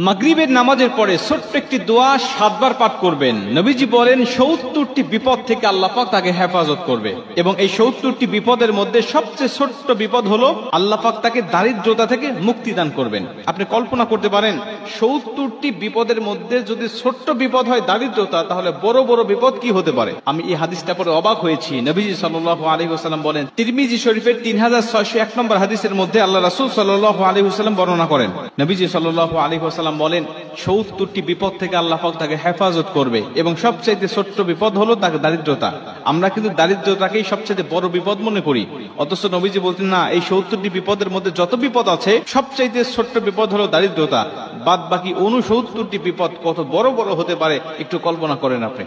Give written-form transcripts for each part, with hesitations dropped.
মাগরিবের নামাজের পরে ছোট্ট একটি দোয়া 7 বার পাঠ করবেন। নবীজি বলেন 70টি বিপদ থেকে আল্লাহ পাক তাকে হেফাজত করবে, এবং এই 70টি বিপদের মধ্যে সবচেয়ে ছোট্ট বিপদ হলো আল্লাহ পাক তাকে দারিদ্রতা থেকে মুক্তি দান করবেন। আপনি কল্পনা করতে পারেন 70টি বিপদের মধ্যে যদি ছোট্ট বিপদ হয় দারিদ্রতা, তাহলে বড় বড় বিপদ কি হতে পারে। আমি এই হাদিসটা পরে অবাক হয়েছি। নবীজি সাল্লাল্লাহু আলাইহি ওয়াসাল্লাম বলেন, তিরমিজি শরীফের 3601 নম্বর হাদিসের মধ্যে আল্লাহ রাসূল সাল্লাল্লাহু আলাইহি ওয়াসাল্লাম বর্ণনা করেন, নবীজি সাল্লাল্লাহু আলাইহি ওয়াসাল্লাম বলেন 70টি বিপদ থেকে আল্লাহ পাক তাকে হেফাজত করবে, এবং সবচেয়ে ছোট্ট বিপদ হলো তাকে দারিদ্রতা। আমরা কিন্তু দারিদ্রতাকেই সবচেয়ে বড় বিপদ মনে করি, অথচ নবীজি বলতেন না, এই 70টি বিপদের মধ্যে যত বিপদ আছে সবচেয়ে ছোট্ট বিপদ হলো দারিদ্রতা। বাদ বাকি 69টি বিপদ কত বড় বড় হতে পারে একটু কল্পনা করেন আপনি।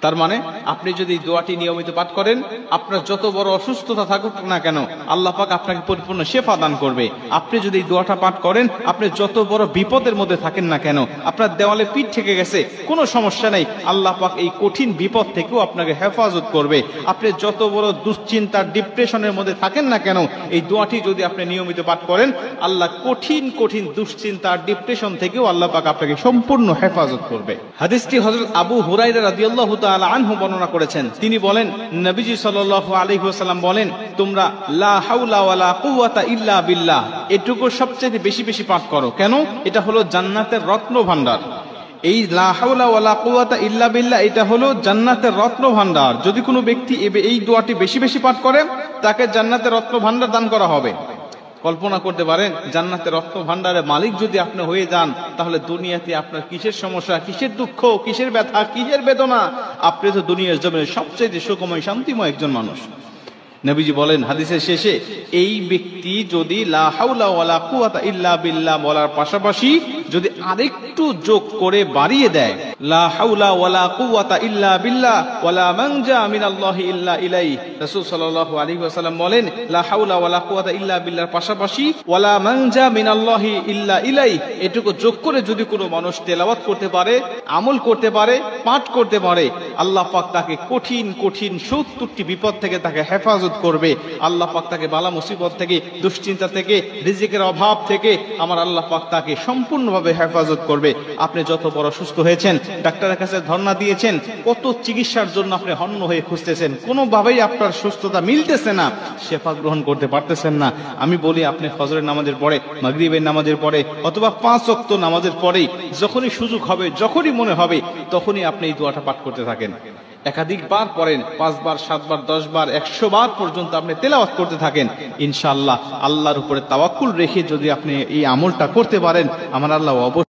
তার মানে আপনি যদি দোয়াটি নিয়মিত পাঠ করেন, আপনার যত বড় অসুস্থতা থাকুক না কেন আল্লাহ পাক আপনাকে পরিপূর্ণ শেফা দান করবে। আপনি যদি এই দোয়াটা পাঠ করেন, আপনি যত বড় বিপদের মধ্যে থাকেন না কেন, আপনার দেওয়ালে পিঠ ঠেকে গেছে কোনো সমস্যা নেই, আল্লাহ পাক এই কঠিন বিপদ থেকেও আপনাকে হেফাজত করবে। আপনি যত বড় দুশ্চিন্তা ডিপ্রেশনের মধ্যে থাকেন না কেন, এই দোয়াটি যদি আপনি নিয়মিত পাঠ করেন, আল্লাহ কঠিন কঠিন দুশ্চিন্তা ডিপ্রেশন থেকেও আল্লাহ পাক আপনাকে সম্পূর্ণ হেফাজত করবে। হাদিসটি হযরত আবু হুরায়রা রাদিয়াল্লাহু তাআলা আনহু বর্ণনা করেছেন। তিনি বলেন, নবীজি সাল্লাল্লাহু আলাইহি ওয়াসাল্লাম বলেন, তোমরা লা হাওলা ওয়ালা কুওয়াতা ইল্লা বিল্লাহ এটুকু সবচেয়ে বেশি বেশি পাঠ করো। কেন? এটা হলো জান্নাতের রত্ন ভান্ডার। এই লা হাওলা ওয়ালা কুওয়াতা ইল্লা বিল্লাহ এটা হলো জান্নাতের রত্ন ভান্ডার। যদি কোনো ব্যক্তি এই দোয়াটি বেশি বেশি পাঠ করে, তাকে জান্নাতের রত্ন ভান্ডার দান করা হবে। কল্পনা করতে পারেন, জান্নাতের রত্ন ভান্ডারের মালিক যদি আপনি হয়ে যান, তাহলে দুনিয়াতে আপনার কিসের সমস্যা, কিসের দুঃখ, কিসের ব্যথা, কিসের বেদনা? আপনি তো দুনিয়ার জমিনে সবচেয়ে সুখময় শান্তিময় একজন মানুষ। নবীজি বলেন হাদিসের শেষে, এই ব্যক্তি যদি লা হাওলা ওয়ালা কুওয়াতা ইল্লা বিল্লাহ বলার পাশাপাশি যদি আরেকটু যোগ করে বাড়িয়ে দেয়, লা হাওলা ওয়ালা কুওয়াতা ইল্লা বিল্লাহ ওয়ালা মানজা মিনাল্লাহি ইল্লা ইলাইহি, রাসূল সাল্লাল্লাহু আলাইহি ওয়াসাল্লাম বলেন লা হাওলা ওয়ালা কুওয়াতা ইল্লা বিল্লাহর পাশাপাশি ওয়ালা মানজা মিনাল্লাহি ইল্লা ইলাইহি এটুকু যোগ করে যদি কোনো মানুষ তেলাওয়াত করতে পারে, আমল করতে পারে, পাঠ করতে পারে, আল্লাহ পাক তাকে কঠিন কঠিন 70টি বিপদ থেকে তাকে হেফাজত করবে। আল্লাহ পাক তাকে বালা মুসিবত থেকে, দুশ্চিন্তা থেকে, রিজিকের অভাব থেকে আমার আল্লাহ পাক তাকে সম্পূর্ণভাবে হেফাজত করবে। আপনি যত বড় সুস্থ হয়েছেন, ডাক্তারের কাছে ধর্ণা দিয়েছেন, কত চিকিৎসার জন্য আপনি হন্য হয়ে খুঁজতেছেন, কোনোভাবেই আপনার সুস্থতা মিলতেছে না, শেফা গ্রহণ করতে পারতেছেন না। আমি বলি, আপনি ফজরের নামাজের পরে, মাগরিবের নামাজের পরে, অথবা 5 ওয়াক্ত নামাজের পরেই যখনই সুযোগ হবে, যখনই মনে হবে, তখনই আপনি এই দোয়াটা পাঠ করতে থাকেন। একাধিকবার পড়েন, 5 বার, 7 বার, 10 বার, 100 বার পর্যন্ত আপনি তেলাওয়াত করতে থাকেন। ইনশাআল্লাহ আল্লাহর উপরে তাওয়াক্কুল রেখে যদি আপনি এই আমলটা করতে পারেন, আমার আল্লাহ অবশ্যই